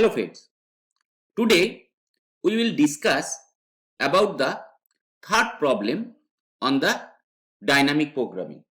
Hello friends, today we will discuss about the third problem on the dynamic programming,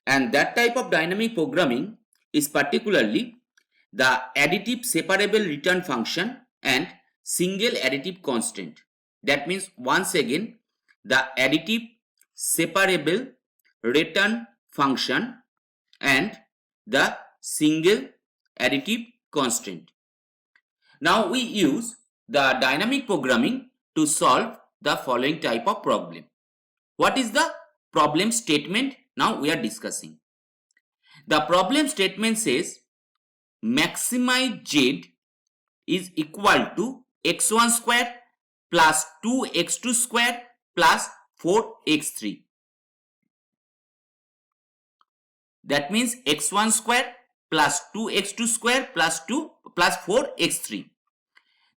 and that type of dynamic programming is particularly the additive separable return function and single additive constant. That means once again the additive separable return function and the single additive constant. Now we use the dynamic programming to solve the following type of problem. What is the problem statement? Now we are discussing. The problem statement says maximize z is equal to x1 square plus 2x2 square plus 4x3. That means x1 square plus 2x2 square plus 4x3.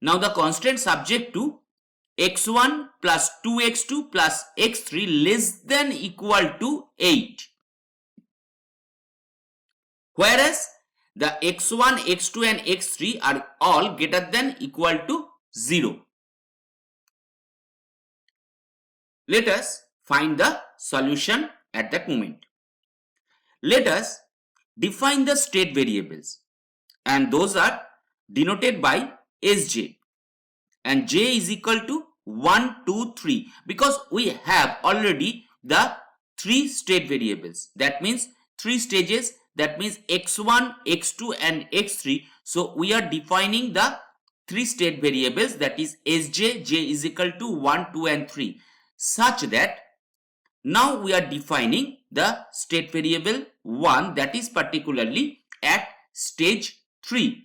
Now the constant subject to x1 plus 2x2 plus x3 less than equal to 8. Whereas the x1, x2 and x3 are all greater than equal to 0. Let us find the solution at that moment. Let us define the state variables, and those are denoted by Sj, and j is equal to 1, 2, 3 because we have already the 3 state variables. That means 3 stages, that means x1, x2 and x3. So we are defining the 3 state variables, that is Sj, j is equal to 1, 2 and 3, such that now we are defining the state variable 1, that is particularly at stage 3,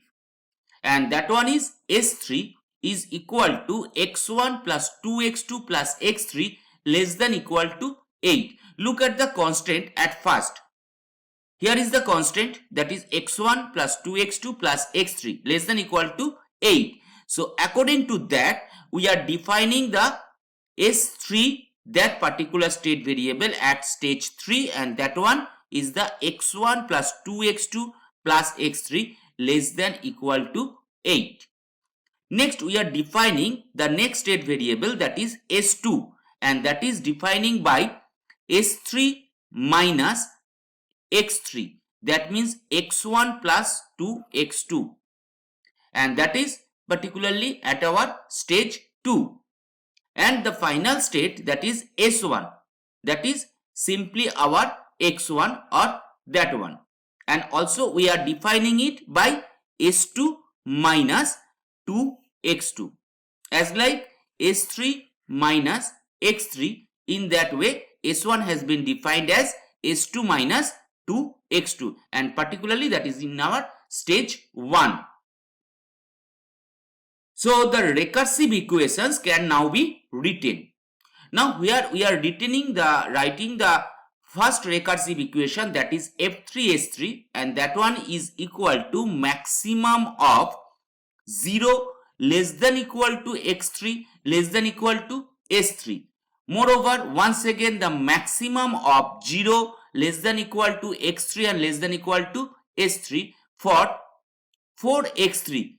and that one is S3 is equal to x1 plus 2x2 plus x3 less than equal to 8. Look at the constant at first. Here is the constant, that is x1 plus 2x2 plus x3 less than equal to 8. So according to that, we are defining the S3, that particular state variable at stage 3, and that one is the x1 plus 2x2 plus x3 less than equal to 8. Next we are defining the next state variable, that is S2, and that is defining by S3 minus x3, that means x1 plus 2x2, and that is particularly at our stage 2. And the final state, that is S1, that is simply our x1 or that one, and also we are defining it by S2 minus 2x2 as like S3 minus x3. In that way S1 has been defined as S2 minus 2x2, and particularly that is in our stage 1. So the recursive equations can now be written. Now here we are writing the first recursive equation, that is F3S3, and that one is equal to maximum of 0 less than equal to x3 less than equal to S3. Moreover, once again the maximum of 0 less than equal to x3 and less than equal to S3 for 4x3.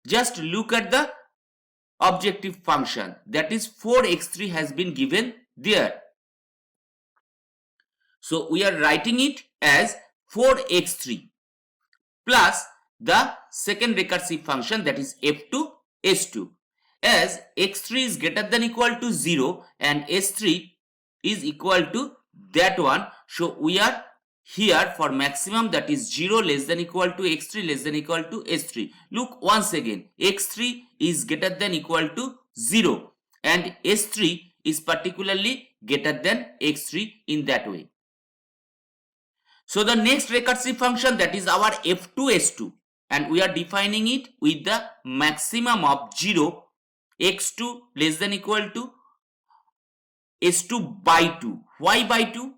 Just look at the objective function, that is 4x3 has been given there. So we are writing it as 4x3 plus the second recursive function, that is F2S2, as x3 is greater than equal to 0 and S3 is equal to that one. So we are here for maximum, that is 0 less than equal to x3 less than equal to S3. Look once again, x3 is greater than equal to 0 and S3 is particularly greater than x3 in that way. So the next recursive function, that is our F2S2, and we are defining it with the maximum of 0, x2 less than equal to S2 by 2. Why by 2?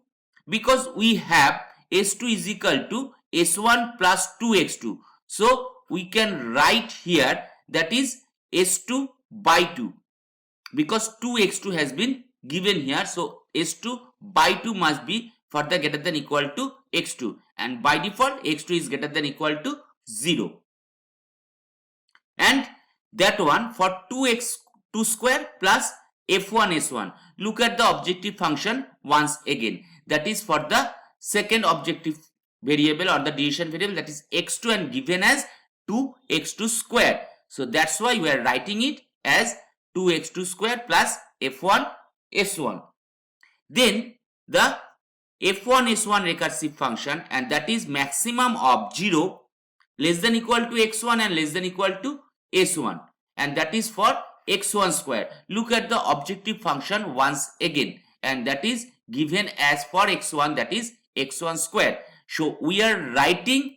Because we have S2 is equal to S1 plus 2x2. So we can write here, that is S2 by 2, because 2x2 has been given here. So S2 by 2 must be further greater than equal to x2, and by default x2 is greater than equal to 0. and that one for 2x2 square plus f1 s1. Look at the objective function once again. That is for the second objective variable or the decision variable, that is x2, and given as 2x2 square. So that's why we are writing it as 2x2 square plus f1 s1. Then the f1 s1 recursive function, and that is maximum of 0 less than equal to x1 and less than equal to s1, and that is for x1 square. Look at the objective function once again, and that is given as for x1, that is x1 square. So we are writing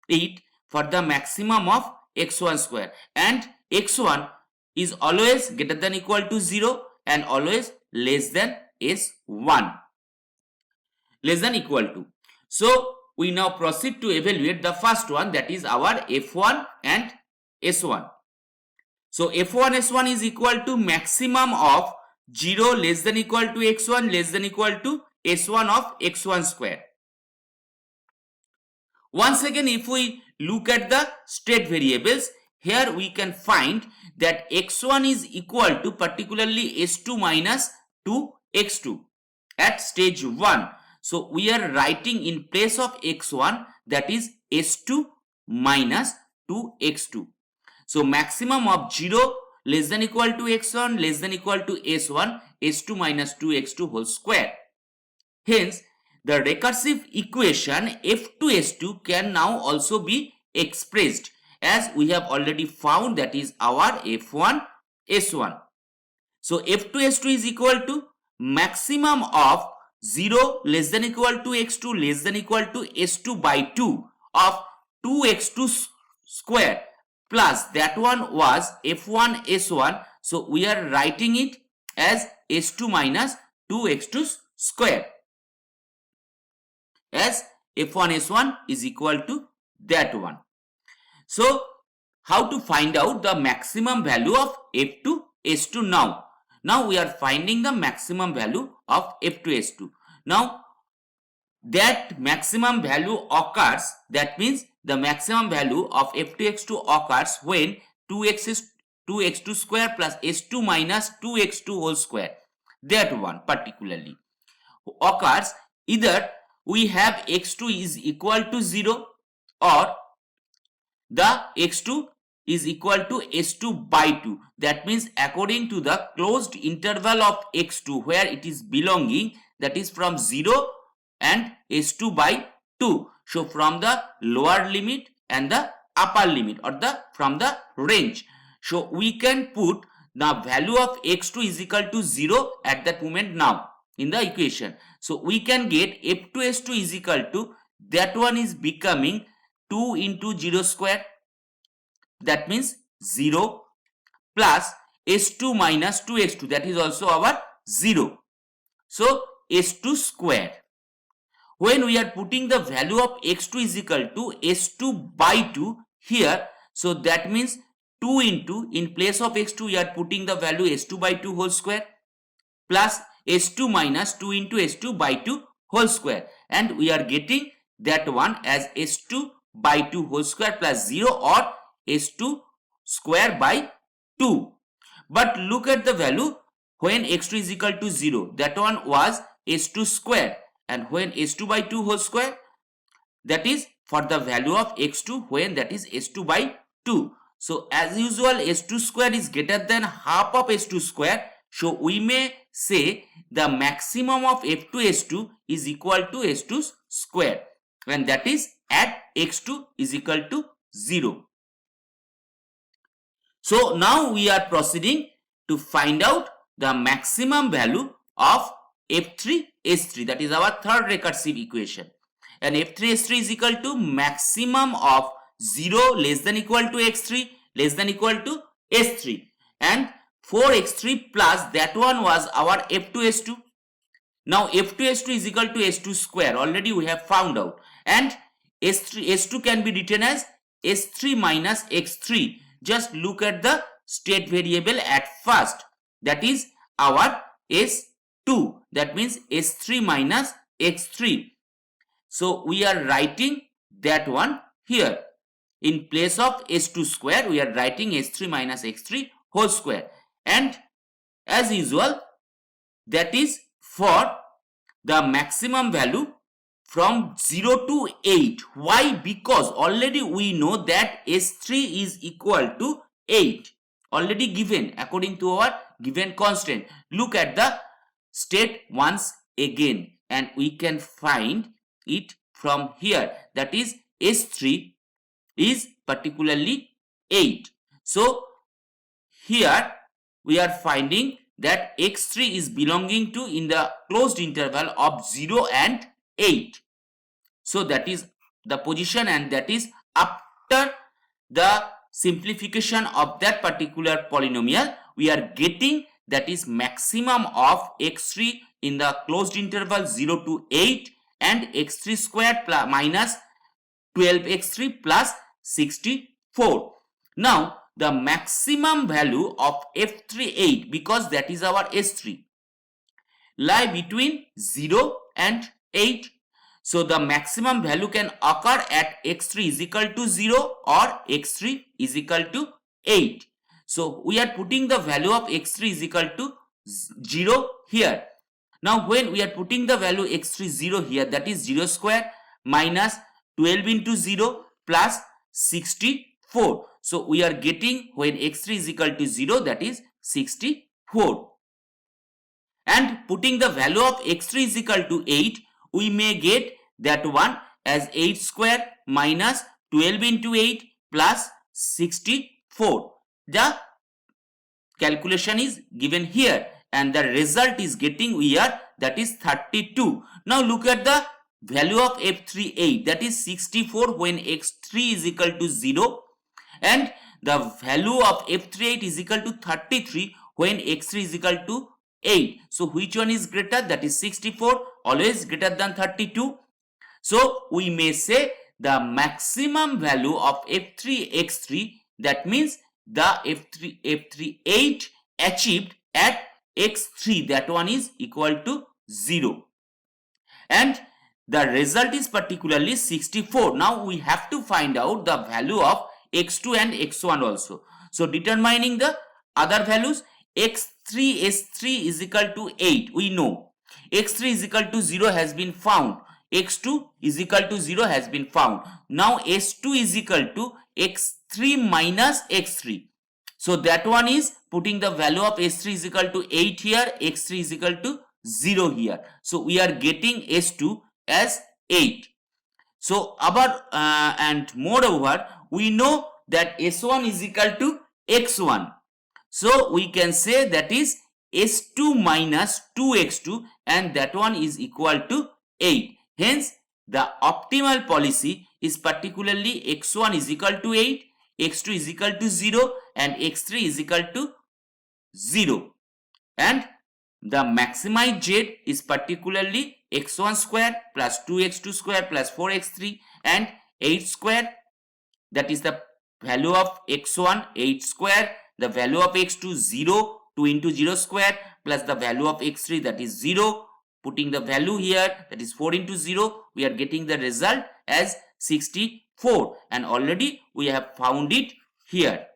it for the maximum of x1 square, and x1 is always greater than equal to 0 and always less than s1, less than equal to. So we now proceed to evaluate the first one, that is our f1 and s1. So f1 s1 is equal to maximum of 0 less than equal to x1 less than equal to s1 of x1 square. Once again, if we look at the state variables, here we can find that x1 is equal to particularly s2 minus 2x2 at stage 1. So we are writing in place of x1, that is s2 minus 2x2. So maximum of 0 less than equal to x1 less than equal to s1, s2 minus 2x2 whole square. Hence, the recursive equation f2s2 can now also be expressed as we have already found, that is our f1 s1. So f2s2 is equal to maximum of 0 less than equal to x2 less than equal to s2 by 2 of 2x2 square plus that one was f1 s1. So we are writing it as s2 minus 2x2 square, as f1 s1 is equal to that one. So how to find out the maximum value of f2 s2 now? Now we are finding the maximum value of f2 s2. Now that maximum value occurs, that means the maximum value of f2 x2 occurs when 2x2 square plus s2 minus 2x2 whole square, that one particularly occurs either we have x2 is equal to 0 or the x2 is equal to s2 by 2. That means according to the closed interval of x2 where it is belonging, that is from 0 and s2 by 2. So from the lower limit and the upper limit, or from the range. So we can put the value of x2 is equal to 0 at that moment now in the equation. So we can get f2 s2 is equal to, that one is becoming 2 into 0 square, that means 0 plus s2 minus 2x2, that is also our 0. So s2 square. When we are putting the value of x2 is equal to s2 by 2 here, so that means 2 into, in place of x2 we are putting the value s2 by 2 whole square plus s2 minus 2 into s2 by 2 whole square, and we are getting that one as s2 by 2 whole square plus 0 or s2 square by 2. But look at the value when x2 is equal to 0, that one was s2 square, and when s2 by 2 whole square, that is for the value of x2 when that is s2 by 2. So as usual s2 square is greater than half of s2 square. So we may say the maximum of f2 s2 is equal to s2 square, and that is at x2 is equal to 0. So now we are proceeding to find out the maximum value of f3 s3, that is our third recursive equation, and f3 s3 is equal to maximum of 0 less than equal to x3 less than equal to s3, and 4x3 plus that one was our f2 s2. Now f2 s2 is equal to s2 square, already we have found out, and s2 can be written as s3 minus x3. Just look at the state variable at first, that is our s2, that means s3 minus x3. So we are writing that one here. in place of s2 square we are writing s3 minus x3 whole square, and as usual that is for the maximum value from 0 to 8. Why? Because already we know that s3 is equal to 8, already given according to our given constant. Look at the state once again and we can find it from here, that is s3 is particularly 8. So here we are finding that x3 is belonging to in the closed interval of 0 and 8. So that is the position, and that is after the simplification of that particular polynomial we are getting that is maximum of x3 in the closed interval 0 to 8 and x3 squared minus 12x3 plus 64. Now the maximum value of f3 8, because that is our s3, lie between 0 and 8. So the maximum value can occur at x3 is equal to 0 or x3 is equal to 8. So we are putting the value of x3 is equal to 0 here. Now when we are putting the value x3 0 here, that is 0 square minus 12 into 0 plus 64. So we are getting when x3 is equal to 0, that is 64. And putting the value of x3 is equal to 8, we may get that one as 8 square minus 12 into 8 plus 64. The calculation is given here and the result is getting here, that is 32. Now look at the value of f3 8, that is 64 when x3 is equal to 0, and the value of f3 8 is equal to 33 when x3 is equal to 8. So which one is greater? That is 64, always greater than 32. So we may say the maximum value of f3 x3, that means the f3 8 achieved at x3, that one is equal to 0, and the result is particularly 64. Now we have to find out the value of x2 and x1 also. So determining the other values, x3 s3 is equal to 8, we know. x3 is equal to 0 has been found, x2 is equal to 0 has been found. Now s2 is equal to x3 minus x3. So that one is putting the value of s3 is equal to 8 here, x3 is equal to 0 here. So we are getting s2 as 8. So our and moreover we know that s1 is equal to x1. So we can say that is s2 minus 2x2, and that one is equal to 8. Hence the optimal policy is particularly x1 is equal to 8, x2 is equal to 0 and x3 is equal to 0, and the maximized z is particularly x1 square plus 2x2 square plus 4x3 and 8 square, that is the value of x1 8 square, the value of x2 0, 2 into 0 square plus the value of x3, that is 0. Putting the value here, that is 4 into 0, we are getting the result as 64, and already we have found it here.